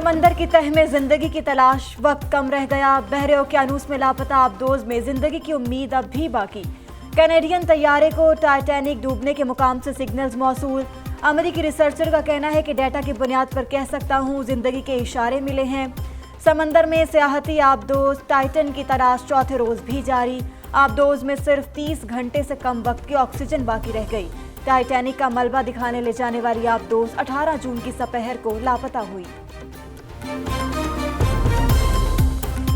سمندر کی تہہ میں زندگی کی تلاش، وقت کم رہ گیا، بحر اوقیانوس میں لاپتہ آبدوز میں زندگی کی امید اب بھی باقی۔ کینیڈین طیارے کو ٹائٹینک ڈوبنے کے مقام سے سگنلز موصول۔ امریکی ریسرچر کا کہنا ہے کہ ڈیٹا کی بنیاد پر کہہ سکتا ہوں زندگی کے اشارے ملے ہیں۔ سمندر میں سیاحتی آبدوز ٹائٹن کی تلاش چوتھے روز بھی جاری۔ آبدوز میں صرف 30 گھنٹے سے کم وقت کی آکسیجن باقی رہ گئی۔ ٹائٹینک کا ملبہ دکھانے لے جانے والی آبدوز 18 جون کی سپہر کو لاپتہ ہوئی۔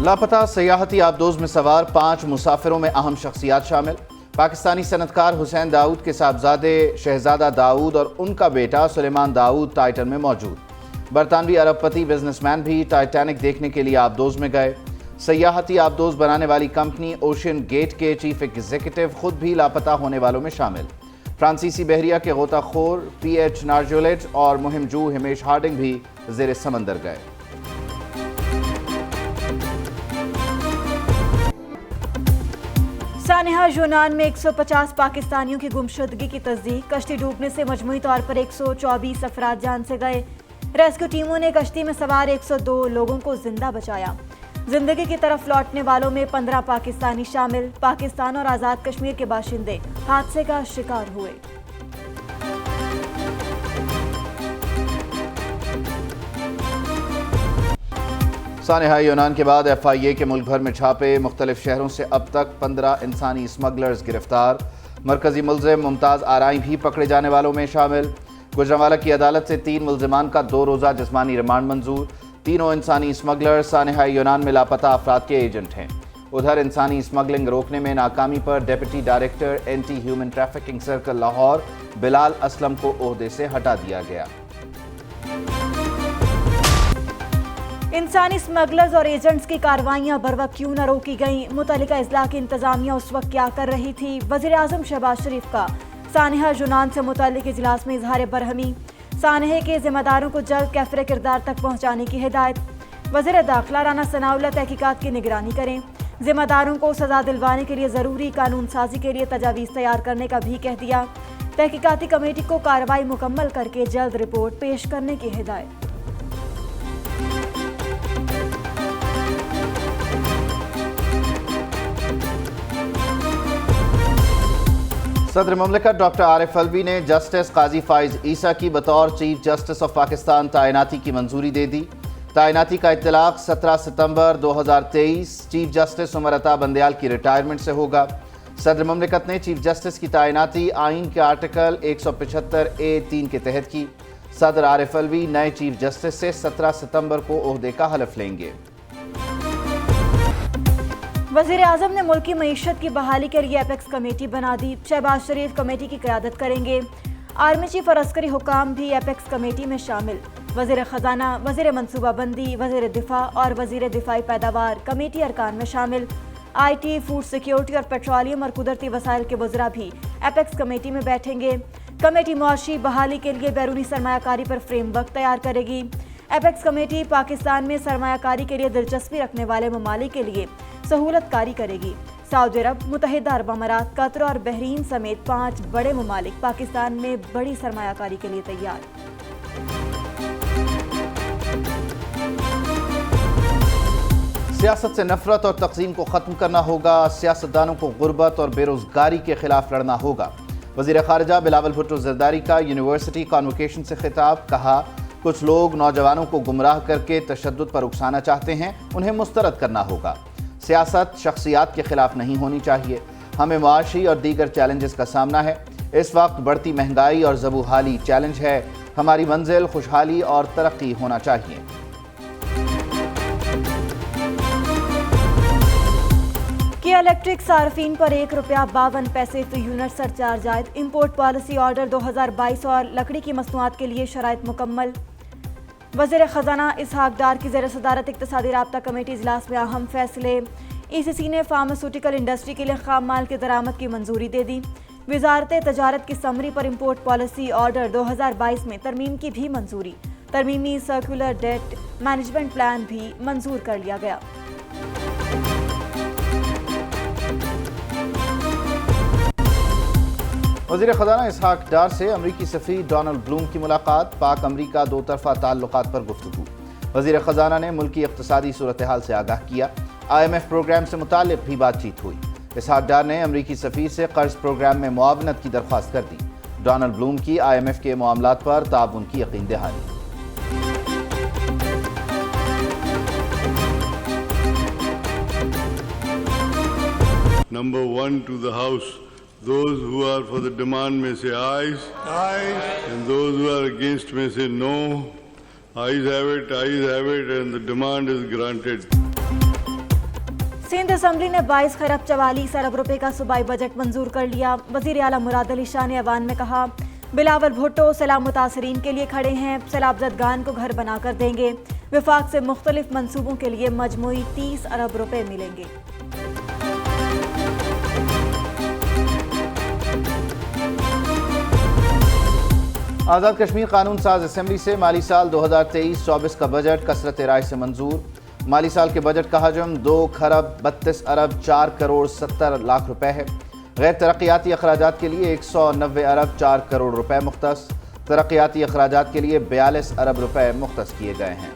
لاپتہ سیاحتی آبدوز میں سوار 5 مسافروں میں اہم شخصیات شامل۔ پاکستانی صنعتکار حسین داؤد کے صاحبزادے شہزادہ داؤد اور ان کا بیٹا سلیمان داؤد ٹائٹن میں موجود۔ برطانوی ارب پتی بزنس مین بھی ٹائٹینک دیکھنے کے لیے آبدوز میں گئے۔ سیاحتی آبدوز بنانے والی کمپنی اوشین گیٹ کے چیف ایگزیکٹو خود بھی لاپتہ ہونے والوں میں شامل۔ فرانسیسی بحریہ کے غوطہ خور پی ایچ نارجولیٹ اور مہم جو ہمیش ہارڈنگ بھی زیر سمندر گئے۔ سانحہ یونان میں 150 پاکستانیوں کی گمشدگی کی تصدیق۔ کشتی ڈوبنے سے مجموعی طور پر 124 افراد جان سے گئے۔ ریسکیو ٹیموں نے کشتی میں سوار 102 لوگوں کو زندہ بچایا۔ زندگی کی طرف لوٹنے والوں میں 15 پاکستانی شامل۔ پاکستان اور آزاد کشمیر کے باشندے حادثے کا شکار ہوئے۔ سانحہ یونان کے بعد ایف آئی اے کے ملک بھر میں چھاپے۔ مختلف شہروں سے اب تک 15 انسانی اسمگلرز گرفتار۔ مرکزی ملزم ممتاز آرائی بھی پکڑے جانے والوں میں شامل۔ گوجرانوالہ کی عدالت سے 3 ملزمان کا 2 روزہ جسمانی ریمانڈ منظور۔ تینوں انسانی اسمگلر سانحہ یونان میں لاپتہ افراد کے ایجنٹ ہیں۔ ادھر انسانی اسمگلنگ روکنے میں ناکامی پر deputy director anti human trafficking circle Lahore Bilal Aslam کو عہدے سے ہٹا دیا گیا۔ انسانی اسمگلرز اور ایجنٹس کی کارروائیاں بروقت کیوں نہ روکی گئیں؟ متعلقہ اضلاع کی انتظامیہ اس وقت کیا کر رہی تھی؟ وزیر اعظم شہباز شریف کا سانحہ یونان سے متعلق اجلاس میں اظہار برہمی۔ سانحے کے ذمہ داروں کو جلد کیفر کردار تک پہنچانے کی ہدایت۔ وزیر داخلہ رانا ثناء اللہ تحقیقات کی نگرانی کریں۔ ذمہ داروں کو سزا دلوانے کے لیے ضروری قانون سازی کے لیے تجاویز تیار کرنے کا بھی کہہ دیا۔ تحقیقاتی کمیٹی کو کارروائی مکمل کر کے جلد رپورٹ پیش کرنے کی ہدایت۔ صدر مملکت ڈاکٹر عارف الوی نے جسٹس قاضی فائز عیسیٰ کی بطور چیف جسٹس آف پاکستان تعیناتی کی منظوری دے دی۔ تعیناتی کا اطلاق 17 ستمبر 2023 چیف جسٹس عمر عطا بندیال کی ریٹائرمنٹ سے ہوگا۔ صدر مملکت نے چیف جسٹس کی تعیناتی آئین کے آرٹیکل 175(a)(3) کے تحت کی۔ صدر عارف الوی نئے چیف جسٹس سے 17 ستمبر کو عہدے کا حلف لیں گے۔ وزیر اعظم نے ملکی معیشت کی بحالی کے لیے ایپیکس کمیٹی بنا دی۔ شہباز شریف کمیٹی کی قیادت کریں گے۔ آرمی چیف اور عسکری حکام بھی ایپیکس کمیٹی میں شامل۔ وزیر خزانہ، وزیر منصوبہ بندی، وزیر دفاع اور وزیر دفاعی پیداوار کمیٹی ارکان میں شامل۔ آئی ٹی، فوڈ سیکیورٹی اور پیٹرولیم اور قدرتی وسائل کے وزراء بھی ایپیکس کمیٹی میں بیٹھیں گے۔ کمیٹی معاشی بحالی کے لیے بیرونی سرمایہ کاری پر فریم ورک تیار کرے گی۔ ایپیکس کمیٹی پاکستان میں سرمایہ کاری کے لیے دلچسپی رکھنے والے ممالک کے لیے سہولت کاری کرے گی۔ سعودی عرب، متحدہ عرب امارات، قطر اور بحرین سمیت 5 بڑے ممالک پاکستان میں بڑی سرمایہ کاری کے لیے تیار۔ سیاست سے نفرت اور تقسیم کو ختم کرنا ہوگا۔ سیاستدانوں کو غربت اور بے روزگاری کے خلاف لڑنا ہوگا۔ وزیر خارجہ بلاول بھٹو زرداری کا یونیورسٹی کانوکیشن سے خطاب۔ کہا، کچھ لوگ نوجوانوں کو گمراہ کر کے تشدد پر اکسانا چاہتے ہیں، انہیں مسترد کرنا ہوگا۔ سیاست شخصیات کے خلاف نہیں ہونی چاہیے۔ ہمیں معاشی اور دیگر چیلنجز کا سامنا ہے۔ اس وقت بڑھتی مہنگائی اور زبوحالی چیلنج ہے۔ ہماری منزل خوشحالی اور ترقی ہونا چاہیے۔ کیا الیکٹرک صارفین پر ₹1.52 فی یونٹ سرچارج عائد۔ امپورٹ پالیسی آرڈر 2022 اور لکڑی کی مصنوعات کے لیے شرائط مکمل۔ وزیر خزانہ اسحاق ڈار کی زیر صدارت اقتصادی رابطہ کمیٹی اجلاس میں اہم فیصلے۔ ای سی سی نے فارماسیوٹیکل انڈسٹری کے لیے خام مال کی درآمد کی منظوری دے دی۔ وزارت تجارت کی سمری پر امپورٹ پالیسی آرڈر 2022 میں ترمیم کی بھی منظوری۔ ترمیمی سرکولر ڈیٹ مینجمنٹ پلان بھی منظور کر لیا گیا۔ وزیر خزانہ اسحاق ڈار سے امریکی سفیر ڈونلڈ بلوم کی ملاقات۔ پاک امریکہ 2 طرفہ تعلقات پر گفتگو۔ وزیر خزانہ نے ملکی اقتصادی صورتحال سے آگاہ کیا۔ IMF پروگرام سے متعلق بھی بات چیت ہوئی۔ اسحاق ڈار نے امریکی سفیر سے قرض پروگرام میں معاونت کی درخواست کر دی۔ ڈونلڈ بلوم کی IMF کے معاملات پر تعاون کی یقین دہانی۔ Number 1 to the House. Those who are for the demand may say ayes. Ayes. And those who are against may say no. Ayes have it, and the demand is granted. Sindh assembly نے 22 خرب 44 ارب روپے کا صوبائی budget منظور کر لیا۔ وزیر اعلیٰ مراد علی شاہ نے ایوان میں کہا، بلاول بھٹو سیلاب متاثرین کے لیے کھڑے ہیں، سیلاب زدگان کو گھر بنا کر دیں گے۔ وفاق سے مختلف منصوبوں کے لیے مجموعی 30 ارب روپے ملیں گے۔ آزاد کشمیر قانون ساز اسمبلی سے مالی سال 2023-24 کا بجٹ کثرت رائے سے منظور۔ مالی سال کے بجٹ کا حجم 2 خرب 32 ارب 4 کروڑ 70 لاکھ روپے ہے۔ غیر ترقیاتی اخراجات کے لیے 190 ارب 4 کروڑ روپے مختص، ترقیاتی اخراجات کے لیے 42 ارب روپے مختص کیے گئے ہیں۔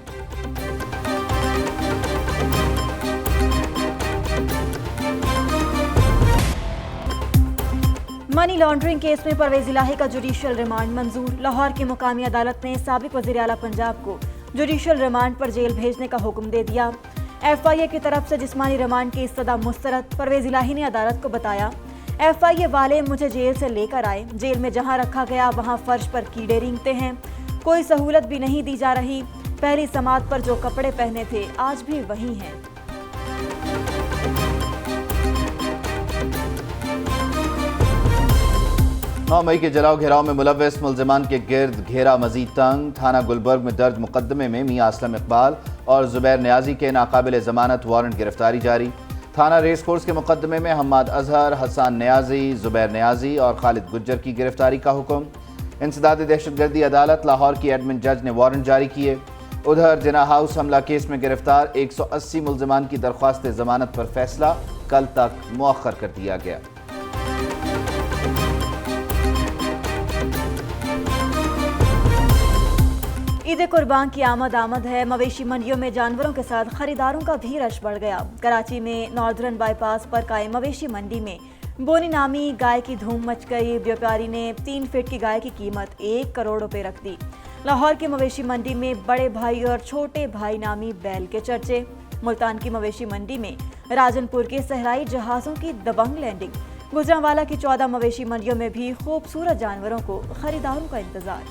منی لانڈرنگ کیس میں پرویز الہی کا جوڈیشل ریمانڈ منظور۔ لاہور کی مقامی عدالت نے سابق وزیر اعلیٰ پنجاب کو جوڈیشل ریمانڈ پر جیل بھیجنے کا حکم دے دیا۔ FIA کی طرف سے جسمانی ریمانڈ کی استدعا مسترد۔ پرویز الہی نے عدالت کو بتایا، FIA والے مجھے جیل سے لے کر آئے، جیل میں جہاں رکھا گیا وہاں فرش پر کیڑے رینگتے ہیں، کوئی سہولت بھی نہیں دی جا رہی، پہلی سماعت پر جو کپڑے پہنے تھے آج بھی وہی ہیں۔ 9 مئی کے جلاؤ گھیراؤ میں ملوث ملزمان کے گرد گھیرا مزید تنگ۔ تھانہ گلبرگ میں درج مقدمے میں میاں اسلم اقبال اور زبیر نیازی کے ناقابل ضمانت وارنٹ گرفتاری جاری۔ تھانہ ریس کورس کے مقدمے میں حماد اظہر، حسان نیازی، زبیر نیازی اور خالد گجر کی گرفتاری کا حکم۔ انسداد دہشت گردی عدالت لاہور کی ایڈمن جج نے وارنٹ جاری کیے۔ ادھر جناح ہاؤس حملہ کیس میں گرفتار 180 ملزمان کی درخواست ضمانت پر فیصلہ کل تک مؤخر کر دیا گیا۔ عید قربان کی آمد ہے۔ مویشی منڈیوں میں جانوروں کے ساتھ خریداروں کا بھی رش بڑھ گیا۔ کراچی میں ناردرن بائی پاس پر قائم مویشی منڈی میں بونی نامی گائے کی دھوم مچ گئی۔ بیوپاری نے 3 فٹ کی گائے کی قیمت 1 کروڑ روپے رکھ دی۔ لاہور کی مویشی منڈی میں بڑے بھائی اور چھوٹے بھائی نامی بیل کے چرچے۔ ملتان کی مویشی منڈی میں راجن پور کے صحرائی جہازوں کی دبنگ لینڈنگ۔ گجرانوالہ کی 14 مویشی منڈیوں میں بھی خوبصورت جانوروں کو خریداروں کا انتظار۔